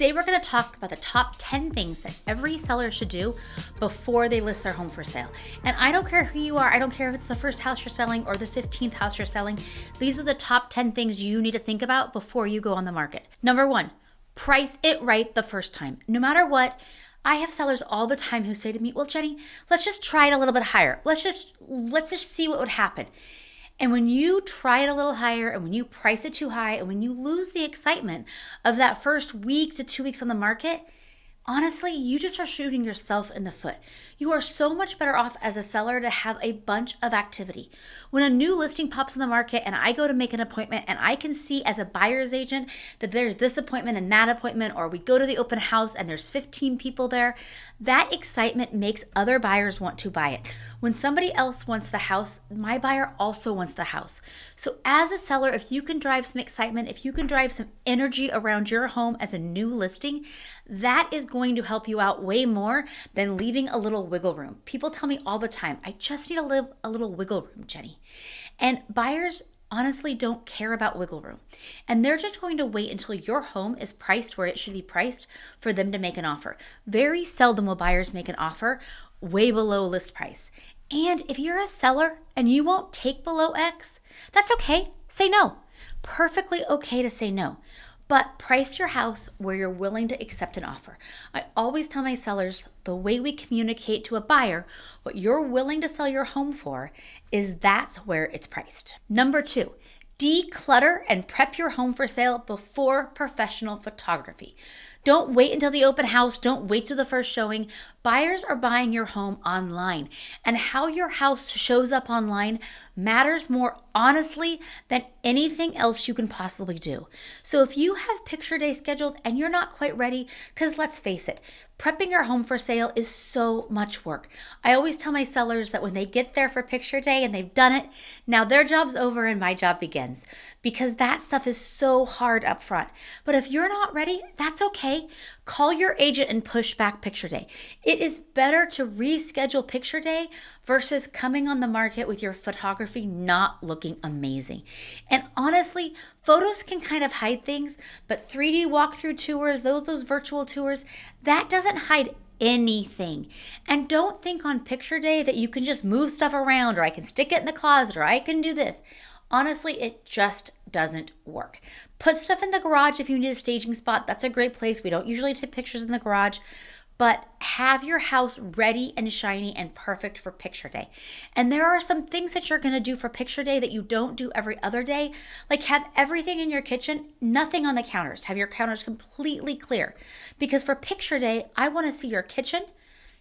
Today we're going to talk about the top 10 things that every seller should do before they list their home for sale. And I don't care who you are. I don't care if it's the first house you're selling or the 15th house you're selling. These are the top 10 things you need to think about before you go on the market. Number one, price it right the first time. No matter what, I have sellers all the time who say to me, well, Jenny, let's just try it a little bit higher. Let's just see what would happen. And when you try it a little higher and when you price it too high and when you lose the excitement of that first week to 2 weeks on the market, honestly, you just are shooting yourself in the foot. You are so much better off as a seller to have a bunch of activity. When a new listing pops in the market and I go to make an appointment and I can see as a buyer's agent that there's this appointment and that appointment, or we go to the open house and there's 15 people there, that excitement makes other buyers want to buy it. When somebody else wants the house, my buyer also wants the house. So as a seller, if you can drive some excitement, if you can drive some energy around your home as a new listing, that is going to help you out way more than leaving a little wiggle room. People tell me all the time, I just need to live a little wiggle room, Jenny. And buyers honestly don't care about wiggle room. And they're just going to wait until your home is priced where it should be priced for them to make an offer. Very seldom will buyers make an offer way below list price. And if you're a seller and you won't take below X, that's okay. Say no. Perfectly okay to say no. But price your house where you're willing to accept an offer. I always tell my sellers the way we communicate to a buyer what you're willing to sell your home for is that's where it's priced. Number two, declutter and prep your home for sale before professional photography. Don't wait until the open house. Don't wait till the first showing. Buyers are buying your home online, and how your house shows up online matters more honestly than anything else you can possibly do. So if you have picture day scheduled and you're not quite ready, because let's face it, prepping your home for sale is so much work. I always tell my sellers that when they get there for picture day and they've done it, now their job's over and my job begins, because that stuff is so hard up front. But if you're not ready, that's okay. Call your agent and push back picture day. It is better to reschedule picture day versus coming on the market with your photography not looking amazing. And honestly, photos can kind of hide things, but 3D walkthrough tours, those virtual tours, that doesn't hide anything. And don't think on picture day that you can just move stuff around, or I can stick it in the closet, or I can do this. Honestly, it just doesn't work. Put stuff in the garage if you need a staging spot. That's a great place. We don't usually take pictures in the garage, but have your house ready and shiny and perfect for picture day. And there are some things that you're going to do for picture day that you don't do every other day. Like have everything in your kitchen, nothing on the counters. Have your counters completely clear. Because for picture day, I want to see your kitchen,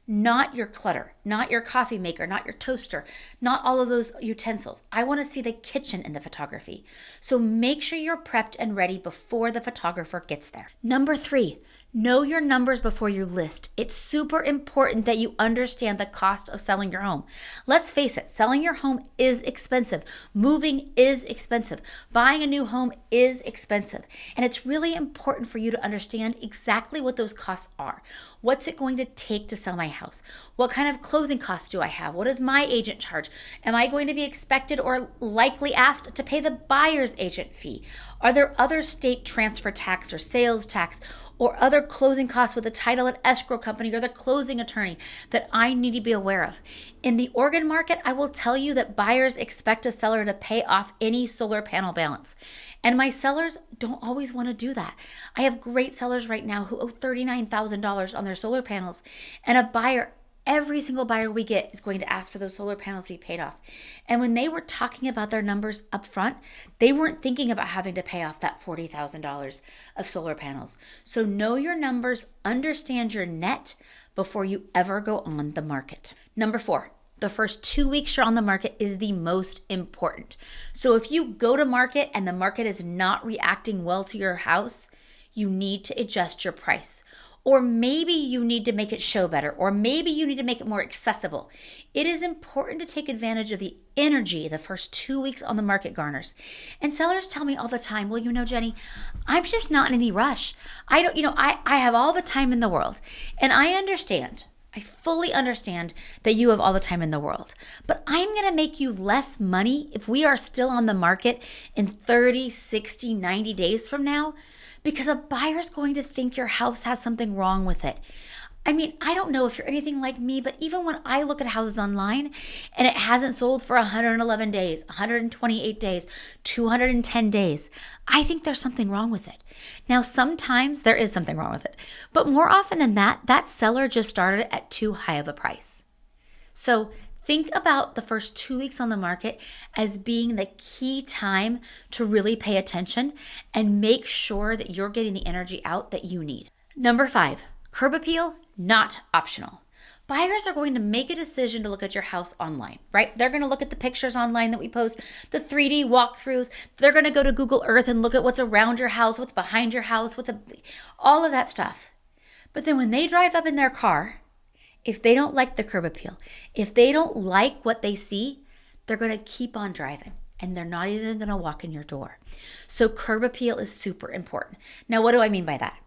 not your clutter, not your coffee maker, not your toaster, not all of those utensils. I want to see the kitchen in the photography. So make sure you're prepped and ready before the photographer gets there. Number three, know your numbers before you list. It's super important that you understand the cost of selling your home. Let's face it, selling your home is expensive. Moving is expensive. Buying a new home is expensive. And it's really important for you to understand exactly what those costs are. What's it going to take to sell my house? What kind of closing costs do I have? What does my agent charge? Am I going to be expected or likely asked to pay the buyer's agent fee? Are there other state transfer tax or sales tax or other closing costs with the title and escrow company or the closing attorney that I need to be aware of? In the Oregon market, I will tell you that buyers expect a seller to pay off any solar panel balance. And my sellers don't always want to do that. I have great sellers right now who owe $39,000 on their solar panels, and a buyer, every single buyer we get is going to ask for those solar panels to be paid off. And when they were talking about their numbers up front, they weren't thinking about having to pay off that $40,000 of solar panels. So know your numbers, understand your net before you ever go on the market. Number four, the first 2 weeks you're on the market is the most important. So if you go to market and the market is not reacting well to your house, you need to adjust your price. Or maybe you need to make it show better, or maybe you need to make it more accessible. It is important to take advantage of the energy the first 2 weeks on the market garners. And sellers tell me all the time, well, Jenny, I'm just not in any rush. I have all the time in the world. And I fully understand that you have all the time in the world, but I'm going to make you less money if we are still on the market in 30, 60, 90 days from now, because a buyer's going to think your house has something wrong with it. I mean, I don't know if you're anything like me, but even when I look at houses online and it hasn't sold for 111 days, 128 days, 210 days, I think there's something wrong with it. Now, sometimes there is something wrong with it, but more often than that, that seller just started at too high of a price. So think about the first 2 weeks on the market as being the key time to really pay attention and make sure that you're getting the energy out that you need. Number 5, curb appeal, not optional. Buyers are going to make a decision to look at your house online, right? They're going to look at the pictures online that we post, the 3D walkthroughs. They're going to go to Google Earth and look at what's around your house, what's behind your house, all of that stuff. But then when they drive up in their car, if they don't like the curb appeal, if they don't like what they see, they're going to keep on driving and they're not even going to walk in your door. So curb appeal is super important. Now, what do I mean by that?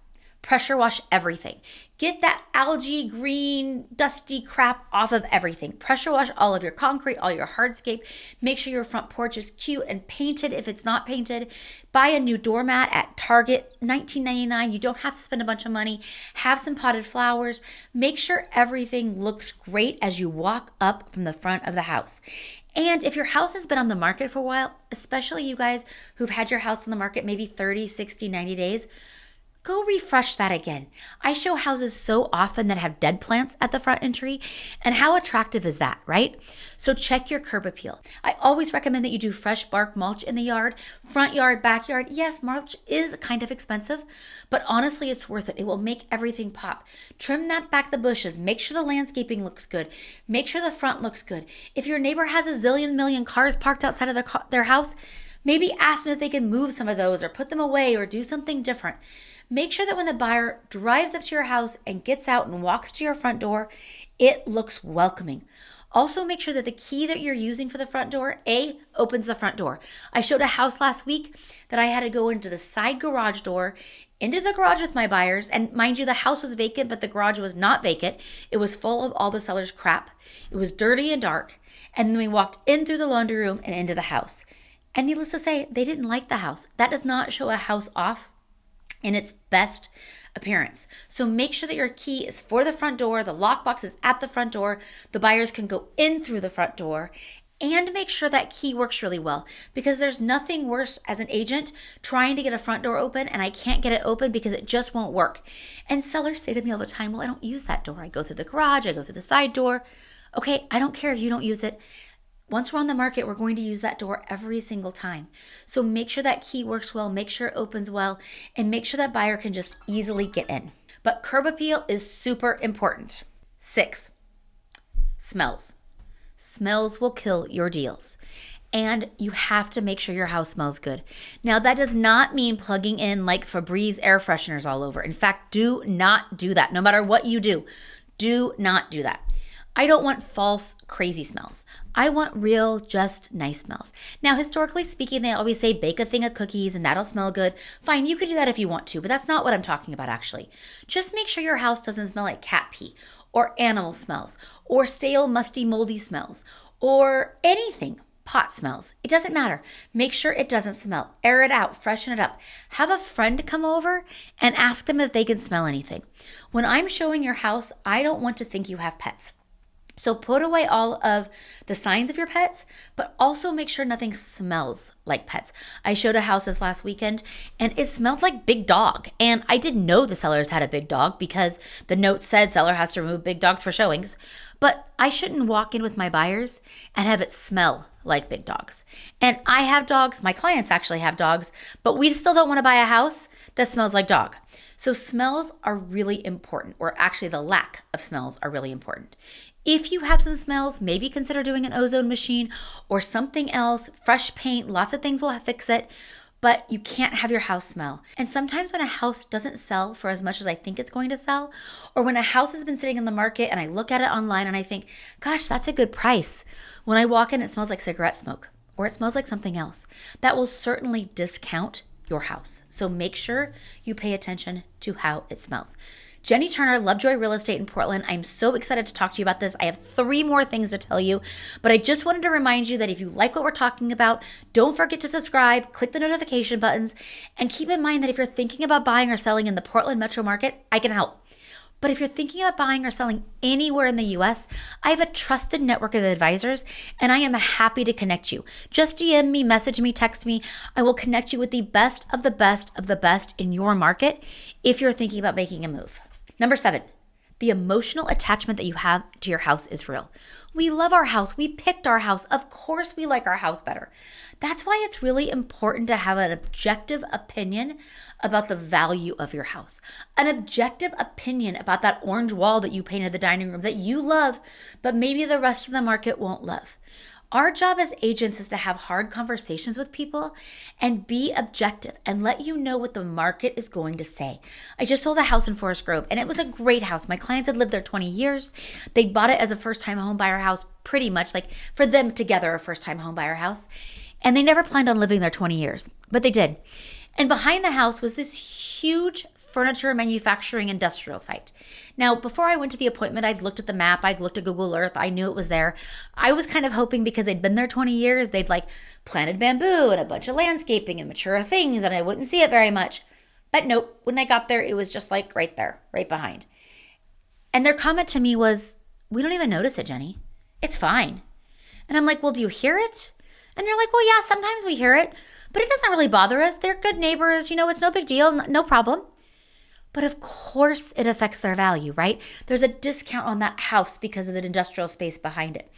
Pressure wash everything. Get that algae, green, dusty crap off of everything. Pressure wash all of your concrete, all your hardscape. Make sure your front porch is cute and painted if it's not painted. Buy a new doormat at Target, $19.99. You don't have to spend a bunch of money. Have some potted flowers. Make sure everything looks great as you walk up from the front of the house. And if your house has been on the market for a while, especially you guys who've had your house on the market maybe 30, 60, 90 days, go refresh that again. I show houses so often that have dead plants at the front entry, and how attractive is that, right? So check your curb appeal. I always recommend that you do fresh bark mulch in the yard, front yard, backyard. Yes, mulch is kind of expensive, but honestly, it's worth it. It will make everything pop. Trim that back the bushes. Make sure the landscaping looks good. Make sure the front looks good. If your neighbor has a zillion million cars parked outside of their house, maybe ask them if they can move some of those or put them away or do something different. Make sure that when the buyer drives up to your house and gets out and walks to your front door, it looks welcoming. Also, make sure that the key that you're using for the front door, opens the front door. I showed a house last week that I had to go into the side garage door, into the garage with my buyers. And mind you, the house was vacant, but the garage was not vacant. It was full of all the seller's crap. It was dirty and dark. And then we walked in through the laundry room and into the house. And needless to say, they didn't like the house. That does not show a house off in its best appearance. So make sure that your key is for the front door, the lockbox is at the front door, the buyers can go in through the front door, and make sure that key works really well, because there's nothing worse as an agent trying to get a front door open and I can't get it open because it just won't work. And sellers say to me all the time, well, I don't use that door. I go through the garage, I go through the side door. Okay, I don't care if you don't use it. Once we're on the market, we're going to use that door every single time. So make sure that key works well, make sure it opens well, and make sure that buyer can just easily get in. But curb appeal is super important. 6, smells. Smells will kill your deals. And you have to make sure your house smells good. Now, that does not mean plugging in like Febreze air fresheners all over. In fact, do not do that. No matter what you do, do not do that. I don't want false, crazy smells. I want real, just nice smells. Now, historically speaking, they always say bake a thing of cookies and that'll smell good. Fine, you could do that if you want to, but that's not what I'm talking about actually. Just make sure your house doesn't smell like cat pee or animal smells or stale, musty, moldy smells or anything. Pot smells. It doesn't matter. Make sure it doesn't smell. Air it out. Freshen it up. Have a friend come over and ask them if they can smell anything. When I'm showing your house, I don't want to think you have pets. So put away all of the signs of your pets, but also make sure nothing smells like pets. I showed a house this last weekend and it smelled like big dog. And I didn't know the sellers had a big dog because the note said seller has to remove big dogs for showings. But I shouldn't walk in with my buyers and have it smell like big dogs. And I have dogs. My clients actually have dogs, but we still don't want to buy a house that smells like dog. So smells are really important, or actually the lack of smells are really important. If you have some smells, maybe consider doing an ozone machine or something else, fresh paint, lots of things will fix it, but you can't have your house smell. And sometimes when a house doesn't sell for as much as I think it's going to sell, or when a house has been sitting in the market and I look at it online and I think, gosh, that's a good price. When I walk in, it smells like cigarette smoke or it smells like something else. That will certainly discount your house. So make sure you pay attention to how it smells. Jenny Turner, Lovejoy Real Estate in Portland. I'm so excited to talk to you about this. I have 3 more things to tell you, but I just wanted to remind you that if you like what we're talking about, don't forget to subscribe, click the notification buttons, and keep in mind that if you're thinking about buying or selling in the Portland metro market, I can help. But if you're thinking about buying or selling anywhere in the US, I have a trusted network of advisors, and I am happy to connect you. Just DM me, message me, text me. I will connect you with the best of the best of the best in your market if you're thinking about making a move. Number 7, the emotional attachment that you have to your house is real. We love our house. We picked our house. Of course, we like our house better. That's why it's really important to have an objective opinion about the value of your house, an objective opinion about that orange wall that you painted the dining room that you love, but maybe the rest of the market won't love. Our job as agents is to have hard conversations with people and be objective and let you know what the market is going to say. I just sold a house in Forest Grove, and it was a great house. My clients had lived there 20 years. They bought it as a first-time home buyer house, pretty much like for them together, a first-time home buyer house. And they never planned on living there 20 years, but they did. And behind the house was this huge furniture manufacturing industrial site. Now, before I went to the appointment, I'd looked at the map, I'd looked at Google Earth, I knew it was there. I was kind of hoping because they'd been there 20 years, they'd like planted bamboo and a bunch of landscaping and mature things, and I wouldn't see it very much. But nope, when I got there, it was just like right there, right behind. And their comment to me was, "We don't even notice it, Jenny. It's fine." And I'm like, "Well, do you hear it?" And they're like, "Well, yeah, sometimes we hear it, but it doesn't really bother us. They're good neighbors. It's no big deal, no problem." But of course it affects their value, right? There's a discount on that house because of the industrial space behind it.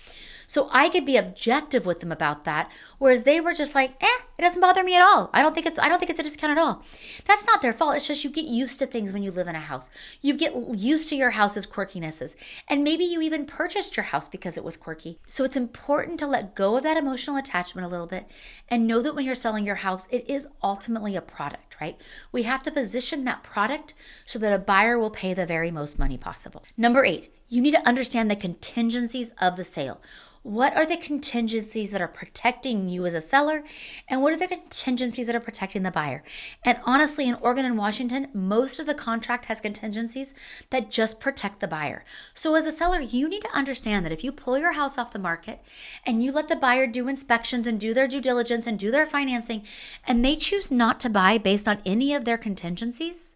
So I could be objective with them about that, whereas they were just like, it doesn't bother me at all. I don't think it's a discount at all. That's not their fault. It's just you get used to things when you live in a house. You get used to your house's quirkinesses. And maybe you even purchased your house because it was quirky. So it's important to let go of that emotional attachment a little bit and know that when you're selling your house, it is ultimately a product, right? We have to position that product so that a buyer will pay the very most money possible. Number 8, you need to understand the contingencies of the sale. What are the contingencies that are protecting you as a seller? And what are the contingencies that are protecting the buyer? And honestly, in Oregon and Washington, most of the contract has contingencies that just protect the buyer. So as a seller, you need to understand that if you pull your house off the market and you let the buyer do inspections and do their due diligence and do their financing, and they choose not to buy based on any of their contingencies,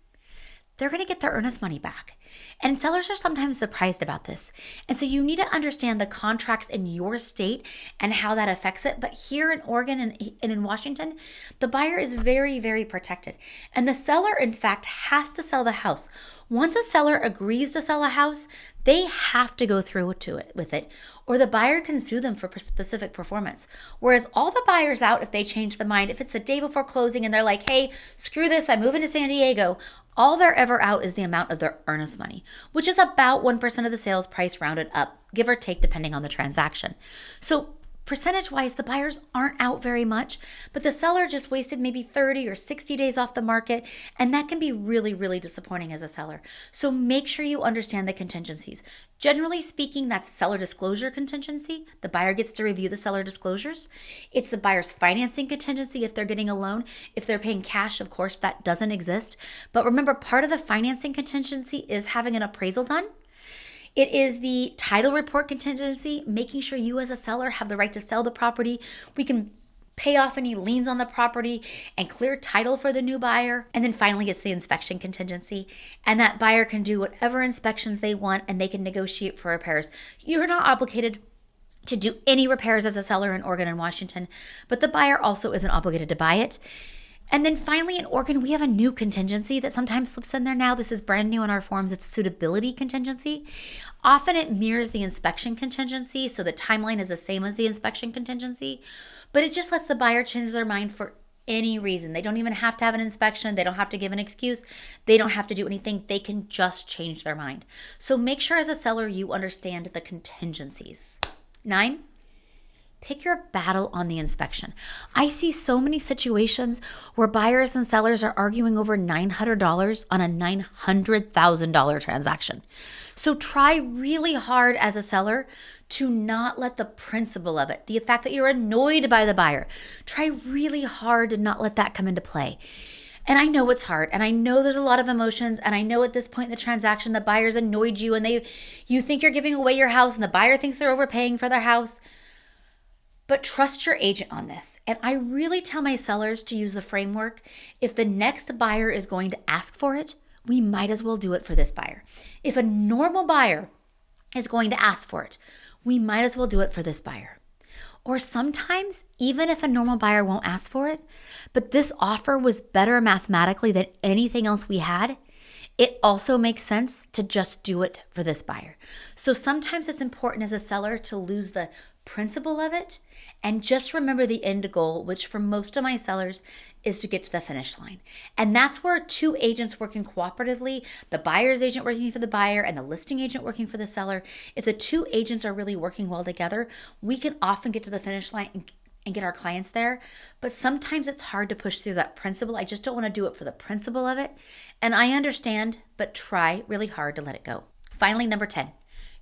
they're going to get their earnest money back. And sellers are sometimes surprised about this. And so you need to understand the contracts in your state and how that affects it. But here in Oregon and in Washington, the buyer is very, very protected. And the seller, in fact, has to sell the house. Once a seller agrees to sell a house, they have to go through with it, or the buyer can sue them for specific performance. Whereas all the buyers out, if they change the mind, if it's the day before closing and they're like, "Hey, screw this, I'm moving to San Diego," all they're ever out is the amount of their earnest money, which is about 1% of the sales price rounded up, give or take, depending on the transaction. So percentage-wise, the buyers aren't out very much, but the seller just wasted maybe 30 or 60 days off the market, and that can be really, really disappointing as a seller. So make sure you understand the contingencies. Generally speaking, that's seller disclosure contingency. The buyer gets to review the seller disclosures. It's the buyer's financing contingency if they're getting a loan. If they're paying cash, of course, that doesn't exist. But remember, part of the financing contingency is having an appraisal done. It is the title report contingency, making sure you as a seller have the right to sell the property. We can pay off any liens on the property and clear title for the new buyer. And then finally, it's the inspection contingency. And that buyer can do whatever inspections they want and they can negotiate for repairs. You're not obligated to do any repairs as a seller in Oregon and Washington, but the buyer also isn't obligated to buy it. And then finally, in Oregon, we have a new contingency that sometimes slips in there now. This is brand new in our forms. It's a suitability contingency. Often it mirrors the inspection contingency, so the timeline is the same as the inspection contingency, but it just lets the buyer change their mind for any reason. They don't even have to have an inspection. They don't have to give an excuse. They don't have to do anything. They can just change their mind. So make sure as a seller you understand the contingencies. 9, Pick your battle on the inspection. I see so many situations where buyers and sellers are arguing over $900 on a $900,000 transaction. So try really hard as a seller to not let the principle of it, the fact that you're annoyed by the buyer, try really hard to not let that come into play. And I know it's hard, and I know there's a lot of emotions, and I know at this point in the transaction, the buyer's annoyed you, and you think you're giving away your house, and the buyer thinks they're overpaying for their house. But trust your agent on this. And I really tell my sellers to use the framework. If the next buyer is going to ask for it, we might as well do it for this buyer. If a normal buyer is going to ask for it, we might as well do it for this buyer. Or sometimes, even if a normal buyer won't ask for it, but this offer was better mathematically than anything else we had, it also makes sense to just do it for this buyer. So sometimes it's important as a seller to lose the principle of it and just remember the end goal, which for most of my sellers is to get to the finish line. And that's where two agents working cooperatively, the buyer's agent working for the buyer and the listing agent working for the seller, if the two agents are really working well together, we can often get to the finish line and get our clients there. But sometimes it's hard to push through that principle. I just don't want to do it for the principle of it. And I understand, but try really hard to let it go. Finally, number 10.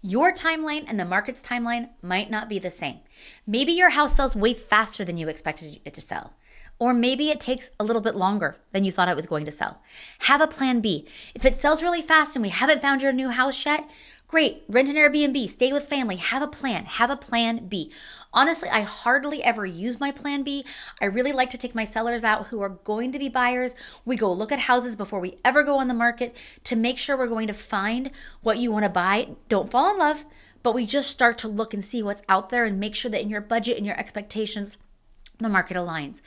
Your timeline and the market's timeline might not be the same. Maybe your house sells way faster than you expected it to sell. Or maybe it takes a little bit longer than you thought it was going to sell. Have a plan B. If it sells really fast and we haven't found your new house yet, great, rent an Airbnb, stay with family, have a plan B. Honestly, I hardly ever use my plan B. I really like to take my sellers out who are going to be buyers. We go look at houses before we ever go on the market to make sure we're going to find what you want to buy. Don't fall in love, but we just start to look and see what's out there and make sure that in your budget and your expectations, the market aligns.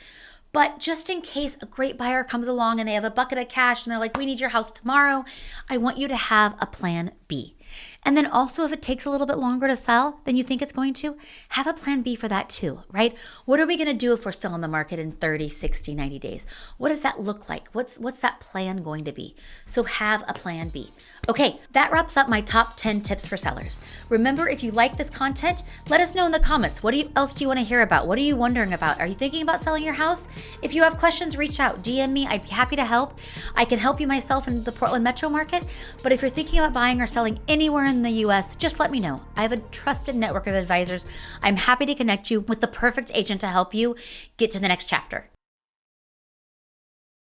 But just in case a great buyer comes along and they have a bucket of cash and they're like, we need your house tomorrow, I want you to have a plan B. And then also if it takes a little bit longer to sell than you think it's going to, have a plan B for that too, right? What are we going to do if we're still on the market in 30, 60, 90 days? What does that look like? What's that plan going to be? So have a plan B. Okay, that wraps up my top 10 tips for sellers. Remember, if you like this content, let us know in the comments. What else do you want to hear about? What are you wondering about? Are you thinking about selling your house? If you have questions, reach out, DM me. I'd be happy to help. I can help you myself in the Portland metro market, but if you're thinking about buying or selling anywhere in the US, just let me know. I have a trusted network of advisors. I'm happy to connect you with the perfect agent to help you get to the next chapter.